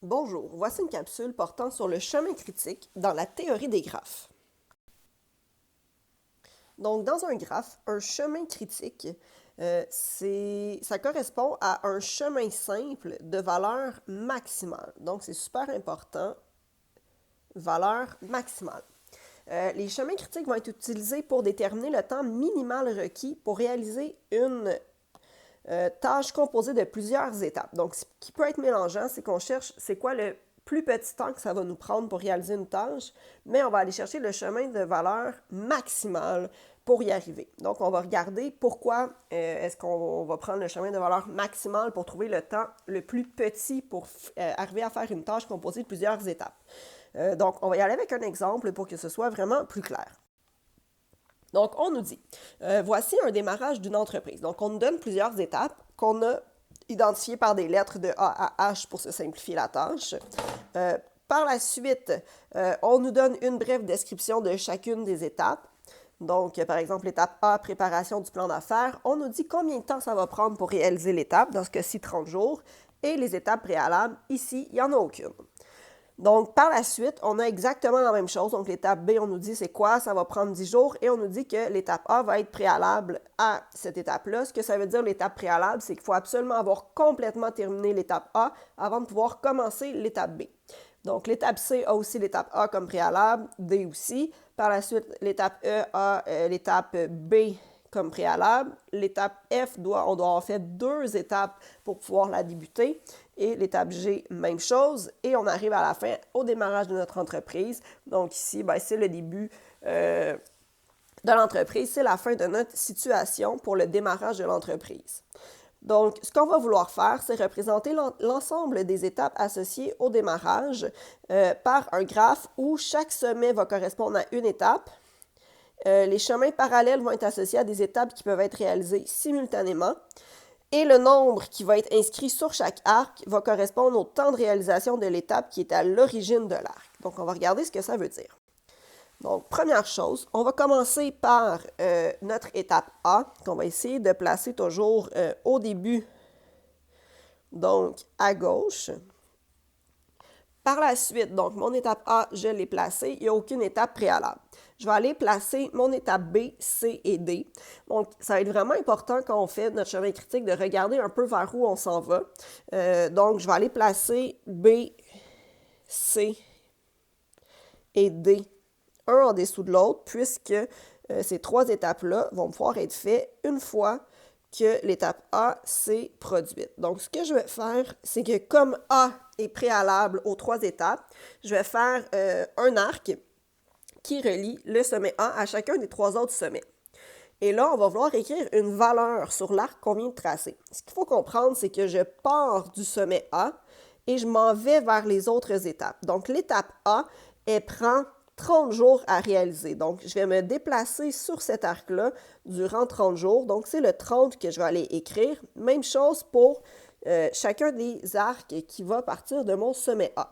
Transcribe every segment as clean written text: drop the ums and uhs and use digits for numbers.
Bonjour, voici une capsule portant sur le chemin critique dans la théorie des graphes. Donc, dans un graphe, un chemin critique, ça correspond à un chemin simple de valeur maximale. Donc, c'est super important, valeur maximale. Les chemins critiques vont être utilisés pour déterminer le temps minimal requis pour réaliser une tâche composée de plusieurs étapes. Donc, ce qui peut être mélangeant, c'est qu'on cherche c'est quoi le plus petit temps que ça va nous prendre pour réaliser une tâche, mais on va aller chercher le chemin de valeur maximale pour y arriver. Donc, on va regarder pourquoi est-ce qu'on va prendre le chemin de valeur maximale pour trouver le temps le plus petit pour arriver à faire une tâche composée de plusieurs étapes. Donc, on va y aller avec un exemple pour que ce soit vraiment plus clair. Donc, on nous dit, voici un démarrage d'une entreprise. Donc, on nous donne plusieurs étapes qu'on a identifiées par des lettres de A à H pour se simplifier la tâche. Par la suite, on nous donne une brève description de chacune des étapes. Donc, par exemple, l'étape A, préparation du plan d'affaires, on nous dit combien de temps ça va prendre pour réaliser l'étape, dans ce cas-ci 30 jours, et les étapes préalables, ici, il n'y en a aucune. Donc, par la suite, on a exactement la même chose. Donc, l'étape B, on nous dit c'est quoi? Ça va prendre 10 jours et on nous dit que l'étape A va être préalable à cette étape-là. Ce que ça veut dire, l'étape préalable, c'est qu'il faut absolument avoir complètement terminé l'étape A avant de pouvoir commencer l'étape B. Donc, l'étape C a aussi l'étape A comme préalable, D aussi. Par la suite, l'étape E a l'étape B comme préalable. L'étape F, on doit avoir fait 2 étapes pour pouvoir la débuter. Et l'étape G, même chose. Et on arrive à la fin, au démarrage de notre entreprise. Donc ici, c'est le début de l'entreprise. C'est la fin de notre situation pour le démarrage de l'entreprise. Donc, ce qu'on va vouloir faire, c'est représenter l'ensemble des étapes associées au démarrage par un graphe où chaque sommet va correspondre à une étape. Les chemins parallèles vont être associés à des étapes qui peuvent être réalisées simultanément. Et le nombre qui va être inscrit sur chaque arc va correspondre au temps de réalisation de l'étape qui est à l'origine de l'arc. Donc, on va regarder ce que ça veut dire. Donc, première chose, on va commencer par notre étape A, qu'on va essayer de placer toujours au début, donc à gauche. Par la suite, donc mon étape A, je l'ai placée, il n'y a aucune étape préalable. Je vais aller placer mon étape B, C et D. Donc, ça va être vraiment important quand on fait notre chemin critique de regarder un peu vers où on s'en va. Donc, je vais aller placer B, C et D, un en dessous de l'autre, puisque ces 3 étapes-là vont pouvoir être faites une fois que l'étape A s'est produite. Donc, ce que je vais faire, c'est que comme A est préalable aux 3 étapes, je vais faire un arc qui relie le sommet A à chacun des 3 autres sommets. Et là, on va vouloir écrire une valeur sur l'arc qu'on vient de tracer. Ce qu'il faut comprendre, c'est que je pars du sommet A et je m'en vais vers les autres étapes. Donc, l'étape A, elle prend 30 jours à réaliser. Donc, je vais me déplacer sur cet arc-là durant 30 jours. Donc, c'est le 30 que je vais aller écrire. Même chose pour chacun des arcs qui va partir de mon sommet A.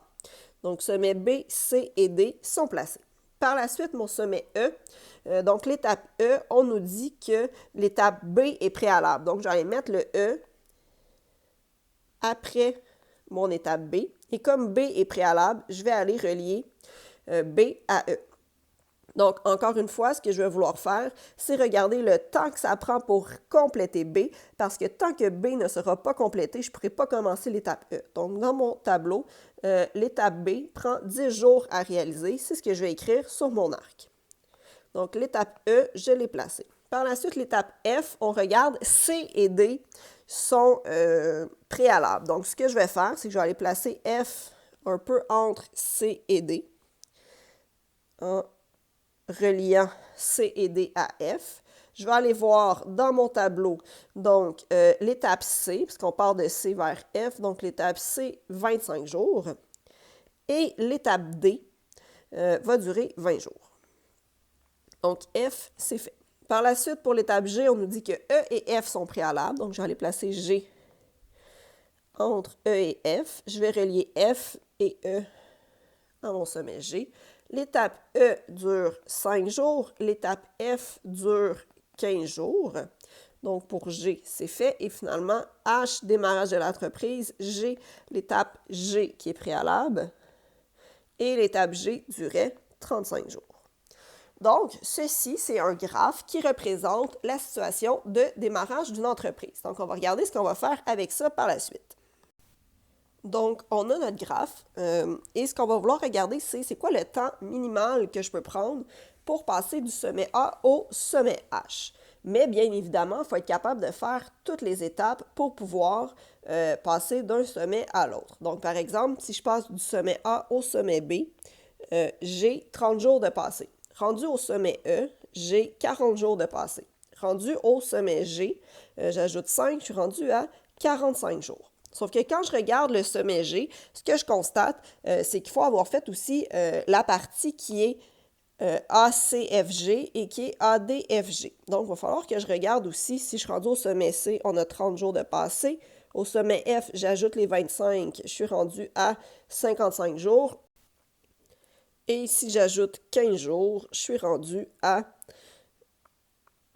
Donc, sommet B, C et D sont placés. Par la suite, mon sommet E, donc l'étape E, on nous dit que l'étape B est préalable. Donc, je vais aller mettre le E après mon étape B. Et comme B est préalable, je vais aller relier B à E. Donc, encore une fois, ce que je vais vouloir faire, c'est regarder le temps que ça prend pour compléter B, parce que tant que B ne sera pas complété, je ne pourrai pas commencer l'étape E. Donc, dans mon tableau, l'étape B prend 10 jours à réaliser. C'est ce que je vais écrire sur mon arc. Donc, l'étape E, je l'ai placée. Par la suite, l'étape F, on regarde C et D sont préalables. Donc, ce que je vais faire, c'est que je vais aller placer F un peu entre C et D en reliant C et D à F. Je vais aller voir dans mon tableau, donc l'étape C, puisqu'on part de C vers F, donc l'étape C, 25 jours. Et l'étape D va durer 20 jours. Donc F, c'est fait. Par la suite, pour l'étape G, on nous dit que E et F sont préalables. Donc, je vais aller placer G entre E et F. Je vais relier F et E à mon sommet G. L'étape E dure 5 jours. L'étape F dure 15 jours. Donc, pour G, c'est fait. Et finalement, H, démarrage de l'entreprise. G, l'étape G qui est préalable. Et l'étape G durait 35 jours. Donc, ceci, c'est un graphe qui représente la situation de démarrage d'une entreprise. Donc, on va regarder ce qu'on va faire avec ça par la suite. Donc, on a notre graphe et ce qu'on va vouloir regarder, c'est quoi le temps minimal que je peux prendre pour passer du sommet A au sommet H. Mais bien évidemment, il faut être capable de faire toutes les étapes pour pouvoir passer d'un sommet à l'autre. Donc, par exemple, si je passe du sommet A au sommet B, j'ai 30 jours de passé. Rendu au sommet E, j'ai 40 jours de passé. Rendu au sommet G, j'ajoute 5, je suis rendu à 45 jours. Sauf que quand je regarde le sommet G, ce que je constate, c'est qu'il faut avoir fait aussi la partie qui est ACFG et qui est ADFG. Donc, il va falloir que je regarde aussi, si je suis rendu au sommet C, on a 30 jours de passé. Au sommet F, j'ajoute les 25, je suis rendu à 55 jours. Et si j'ajoute 15 jours, je suis rendu à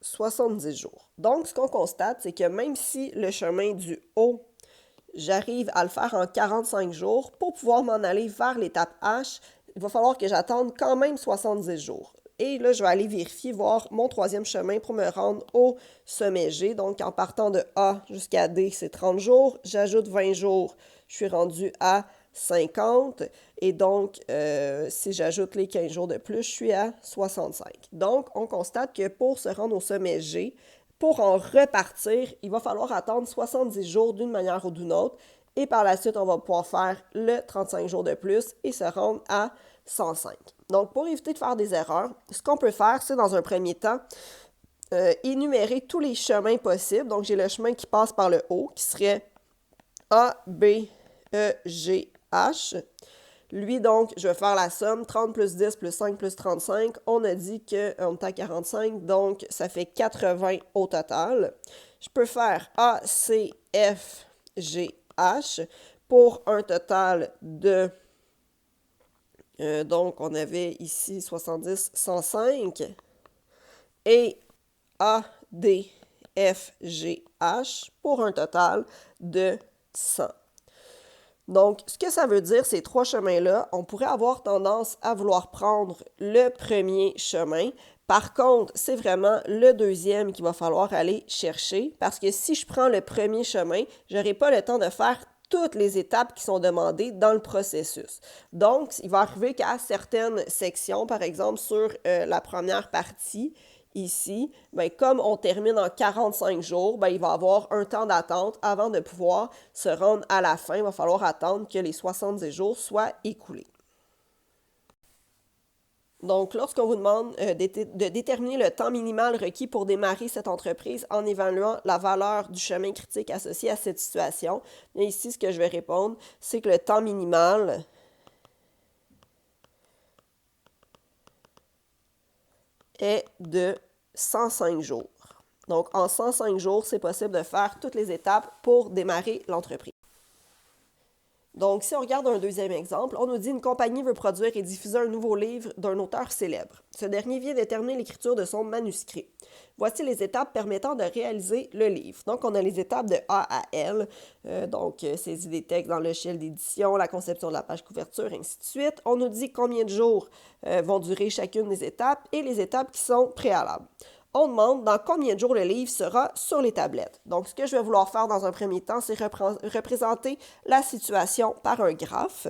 70 jours. Donc, ce qu'on constate, c'est que même si le chemin du haut, j'arrive à le faire en 45 jours, pour pouvoir m'en aller vers l'étape H, il va falloir que j'attende quand même 70 jours. Et là, je vais aller vérifier, voir mon troisième chemin pour me rendre au sommet G. Donc, en partant de A jusqu'à D, c'est 30 jours. J'ajoute 20 jours, je suis rendu à 50. Et donc, si j'ajoute les 15 jours de plus, je suis à 65. Donc, on constate que pour se rendre au sommet G, pour en repartir, il va falloir attendre 70 jours d'une manière ou d'une autre. Et par la suite, on va pouvoir faire le 35 jours de plus et se rendre à 105. Donc, pour éviter de faire des erreurs, ce qu'on peut faire, c'est dans un premier temps, énumérer tous les chemins possibles. Donc, j'ai le chemin qui passe par le haut, qui serait A, B, E, G, H. Lui, donc, je vais faire la somme, 30 plus 10 plus 5 plus 35. On a dit qu'on est à 45, donc ça fait 80 au total. Je peux faire A, C, F, G, H pour un total de... donc, on avait ici 70, 105. Et A, D, F, G, H pour un total de 100. Donc, ce que ça veut dire, ces trois chemins-là, on pourrait avoir tendance à vouloir prendre le premier chemin. Par contre, c'est vraiment le deuxième qu'il va falloir aller chercher parce que si je prends le premier chemin, je n'aurai pas le temps de faire toutes les étapes qui sont demandées dans le processus. Donc, il va arriver qu'à certaines sections, par exemple sur la première partie, ici, bien, comme on termine en 45 jours, bien, il va y avoir un temps d'attente avant de pouvoir se rendre à la fin. Il va falloir attendre que les 70 jours soient écoulés. Donc, lorsqu'on vous demande de déterminer le temps minimal requis pour démarrer cette entreprise en évaluant la valeur du chemin critique associé à cette situation, bien ici, ce que je vais répondre, c'est que le temps minimal est de 105 jours. Donc, en 105 jours, c'est possible de faire toutes les étapes pour démarrer l'entreprise. Donc, si on regarde un deuxième exemple, on nous dit une compagnie veut produire et diffuser un nouveau livre d'un auteur célèbre. Ce dernier vient de terminer l'écriture de son manuscrit. Voici les étapes permettant de réaliser le livre. Donc, on a les étapes de A à L, donc saisir des textes dans le logiciel d'édition, la conception de la page couverture, ainsi de suite. On nous dit combien de jours vont durer chacune des étapes et les étapes qui sont préalables. On demande dans combien de jours le livre sera sur les tablettes. Donc, ce que je vais vouloir faire dans un premier temps, c'est représenter la situation par un graphe.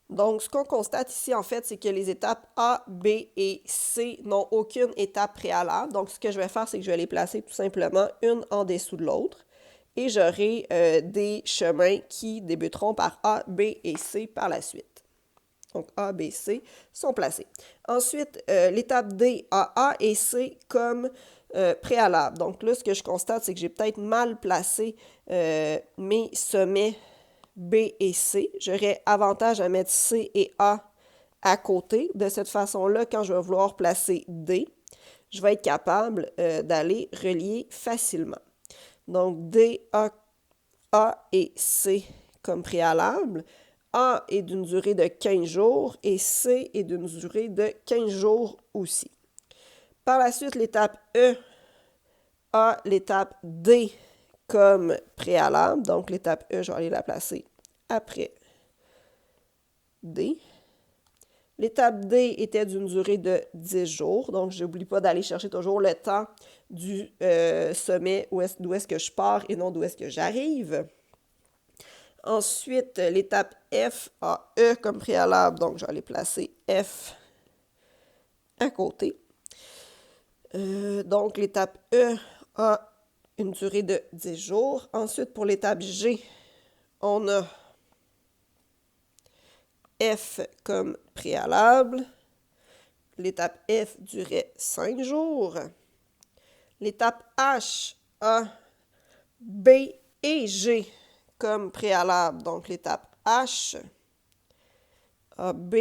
Donc, ce qu'on constate ici, en fait, c'est que les étapes A, B et C n'ont aucune étape préalable. Donc, ce que je vais faire, c'est que je vais les placer tout simplement une en dessous de l'autre. Et j'aurai des chemins qui débuteront par A, B et C par la suite. Donc, A, B, C sont placés. Ensuite, l'étape D a A et C comme préalable. Donc là, ce que je constate, c'est que j'ai peut-être mal placé mes sommets B et C. J'aurais avantage à mettre C et A à côté. De cette façon-là, quand je vais vouloir placer D, je vais être capable d'aller relier facilement. Donc, D, A et C comme préalable. A est d'une durée de 15 jours et C est d'une durée de 15 jours aussi. Par la suite, l'étape E a l'étape D comme préalable. Donc, l'étape E, je vais aller la placer après D. L'étape D était d'une durée de 10 jours. Donc, je n'oublie pas d'aller chercher toujours le temps du sommet d'où est-ce que je pars et non d'où est-ce que j'arrive. Ensuite, l'étape F a E comme préalable. Donc, je vais aller placer F à côté. Donc, l'étape E a une durée de 10 jours. Ensuite, pour l'étape G, on a F comme préalable. L'étape F durait 5 jours. L'étape H a B et G comme préalable. Donc, l'étape H a B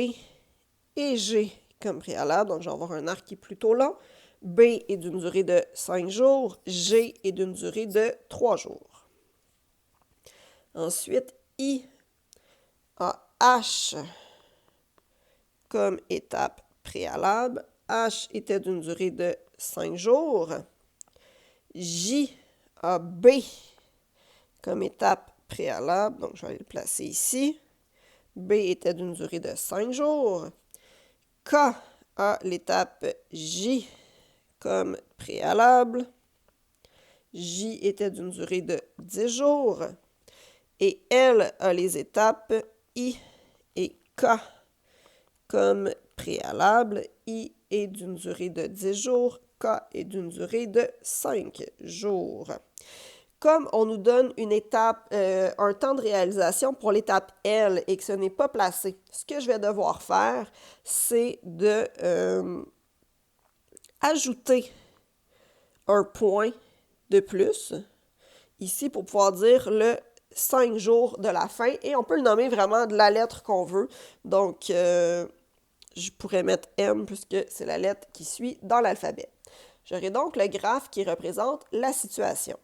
et G comme préalable. Donc, je vais avoir un arc qui est plutôt long. B est d'une durée de 5 jours. G est d'une durée de 3 jours. Ensuite, I a H comme étape préalable. H était d'une durée de 5 jours. J a B comme étape préalable. Donc, je vais aller le placer ici. B était d'une durée de 5 jours. K a l'étape J comme préalable. J était d'une durée de 10 jours. Et L a les étapes I et K comme préalable. I est d'une durée de 10 jours. K est d'une durée de 5 jours. Comme on nous donne une étape, un temps de réalisation pour l'étape L et que ce n'est pas placé, ce que je vais devoir faire, c'est de ajouter un point de plus ici pour pouvoir dire le 5 jours de la fin et on peut le nommer vraiment de la lettre qu'on veut. Donc, je pourrais mettre M puisque c'est la lettre qui suit dans l'alphabet. J'aurai donc le graphe qui représente la situation.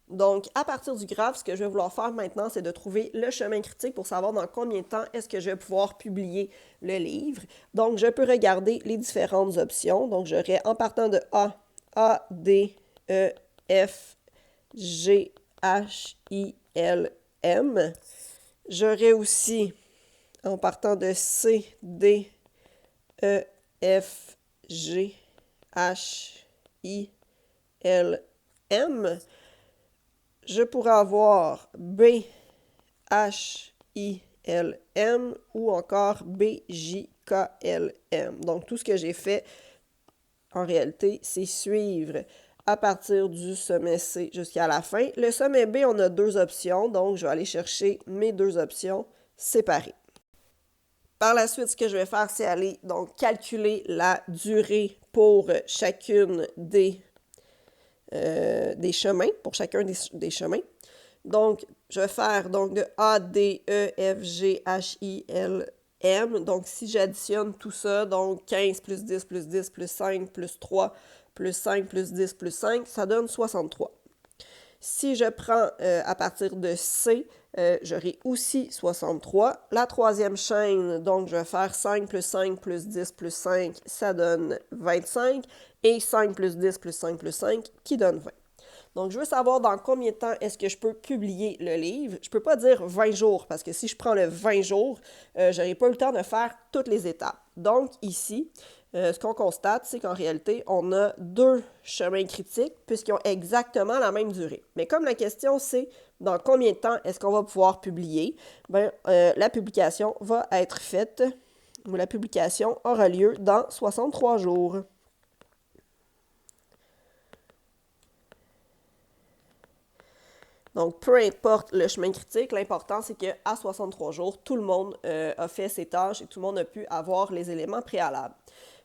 Donc, à partir du graphe, ce que je vais vouloir faire maintenant, c'est de trouver le chemin critique pour savoir dans combien de temps est-ce que je vais pouvoir publier le livre. Donc, je peux regarder les différentes options. Donc, j'aurai en partant de A, D, E, F, G, H, I, L, M. J'aurai aussi, en partant de C, D, E, F, G, H, I, L, M. Je pourrais avoir B, H, I, L, M ou encore B, J, K, L, M. Donc, tout ce que j'ai fait, en réalité, c'est suivre à partir du sommet C jusqu'à la fin. Le sommet B, on a deux options, donc je vais aller chercher mes deux options séparées. Par la suite, ce que je vais faire, c'est aller donc calculer la durée pour chacune des chemins, pour chacun des chemins. Donc, je vais faire donc de A, D, E, F, G, H, I, L, M. Donc, si j'additionne tout ça, donc 15 plus 10 plus 10 plus 5 plus 3 plus 5 plus 10 plus 5, ça donne 63. Si je prends à partir de C, j'aurai aussi 63. La troisième chaîne, donc je vais faire 5 plus 5 plus 10 plus 5, ça donne 25. Et 5 plus 10 plus 5 plus 5, qui donne 20. Donc, je veux savoir dans combien de temps est-ce que je peux publier le livre. Je ne peux pas dire 20 jours, parce que si je prends le 20 jours, je n'aurai pas eu le temps de faire toutes les étapes. Donc, ici, ce qu'on constate, c'est qu'en réalité, on a deux chemins critiques, puisqu'ils ont exactement la même durée. Mais comme la question, c'est dans combien de temps est-ce qu'on va pouvoir publier, la publication va être faite, ou la publication aura lieu dans 63 jours. Donc, peu importe le chemin critique, l'important, c'est qu'à 63 jours, tout le monde a fait ses tâches et tout le monde a pu avoir les éléments préalables.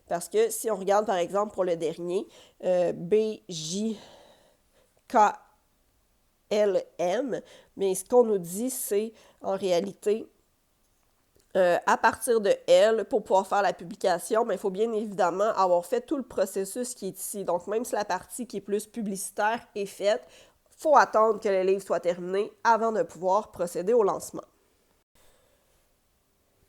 Parce que si on regarde, par exemple, pour le dernier, B, J, K, L, M, mais ce qu'on nous dit, c'est en réalité, à partir de L, pour pouvoir faire la publication, il faut bien évidemment avoir fait tout le processus qui est ici. Donc, même si la partie qui est plus publicitaire est faite, il faut attendre que le livre soit terminé avant de pouvoir procéder au lancement.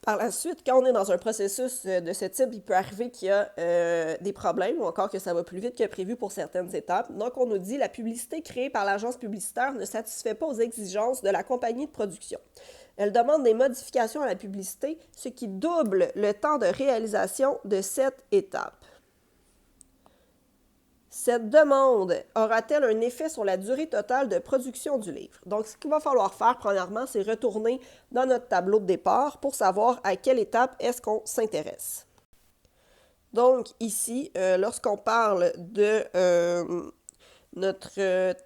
Par la suite, quand on est dans un processus de ce type, il peut arriver qu'il y a des problèmes ou encore que ça va plus vite que prévu pour certaines étapes. Donc, on nous dit la publicité créée par l'agence publicitaire ne satisfait pas aux exigences de la compagnie de production. Elle demande des modifications à la publicité, ce qui double le temps de réalisation de cette étape. Cette demande aura-t-elle un effet sur la durée totale de production du livre? Donc, ce qu'il va falloir faire, premièrement, c'est retourner dans notre tableau de départ pour savoir à quelle étape est-ce qu'on s'intéresse. Donc, ici, lorsqu'on parle de notre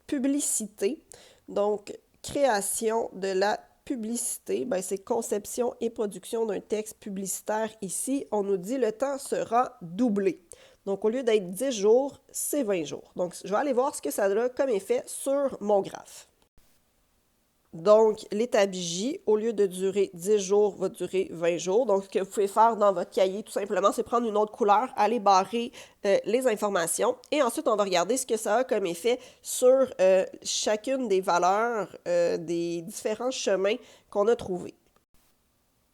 publicité, donc création de la publicité, ben, c'est conception et production d'un texte publicitaire. Ici, on nous dit le temps sera doublé. Donc, au lieu d'être 10 jours, c'est 20 jours. Donc, je vais aller voir ce que ça a comme effet sur mon graphe. Donc, l'étape J, au lieu de durer 10 jours, va durer 20 jours. Donc, ce que vous pouvez faire dans votre cahier, tout simplement, c'est prendre une autre couleur, aller barrer les informations. Et ensuite, on va regarder ce que ça a comme effet sur chacune des valeurs des différents chemins qu'on a trouvés.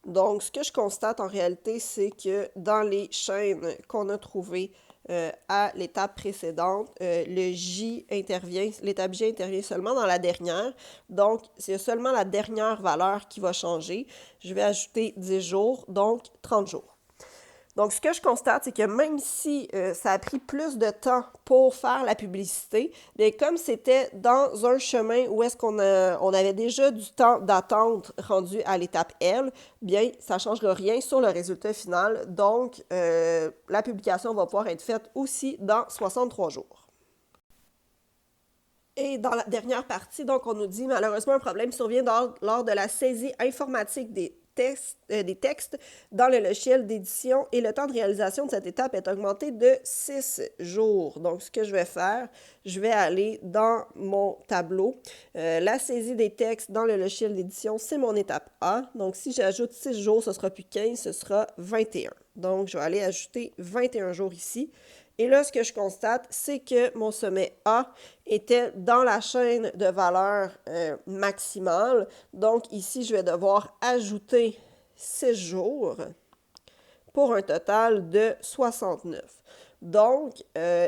Donc, ce que je constate en réalité, c'est que dans les chaînes qu'on a trouvées à l'étape précédente, l'étape J intervient seulement dans la dernière. Donc, c'est seulement la dernière valeur qui va changer. Je vais ajouter 10 jours, donc 30 jours. Donc, ce que je constate, c'est que même si ça a pris plus de temps pour faire la publicité, bien, comme c'était dans un chemin où est-ce qu'on avait déjà du temps d'attente rendu à l'étape L, bien, ça ne changera rien sur le résultat final. Donc, la publication va pouvoir être faite aussi dans 63 jours. Et dans la dernière partie, donc, on nous dit malheureusement un problème survient lors de la saisie informatique des textes dans le logiciel d'édition et le temps de réalisation de cette étape est augmenté de 6 jours. Donc, ce que je vais faire, je vais aller dans mon tableau. La saisie des textes dans le logiciel d'édition, c'est mon étape A. Donc, si j'ajoute 6 jours, ce sera plus 15, ce sera 21. Donc, je vais aller ajouter 21 jours ici. Et là, ce que je constate, c'est que mon sommet A était dans la chaîne de valeur maximale. Donc, ici, je vais devoir ajouter 6 jours pour un total de 69. Donc,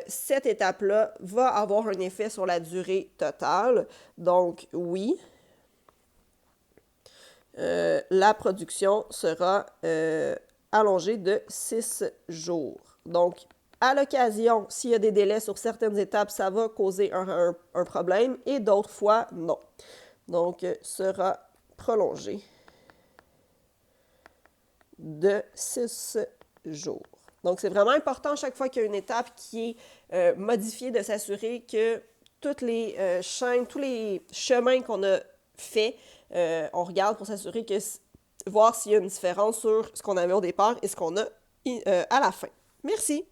cette étape-là va avoir un effet sur la durée totale. Donc, oui, la production sera allongée de 6 jours. Donc, à l'occasion, s'il y a des délais sur certaines étapes, ça va causer un problème et d'autres fois, non. Donc, sera prolongé de 6 jours. Donc, c'est vraiment important chaque fois qu'il y a une étape qui est modifiée de s'assurer que toutes les chaînes, tous les chemins qu'on a faits, on regarde pour s'assurer que voir s'il y a une différence sur ce qu'on avait au départ et ce qu'on a à la fin. Merci!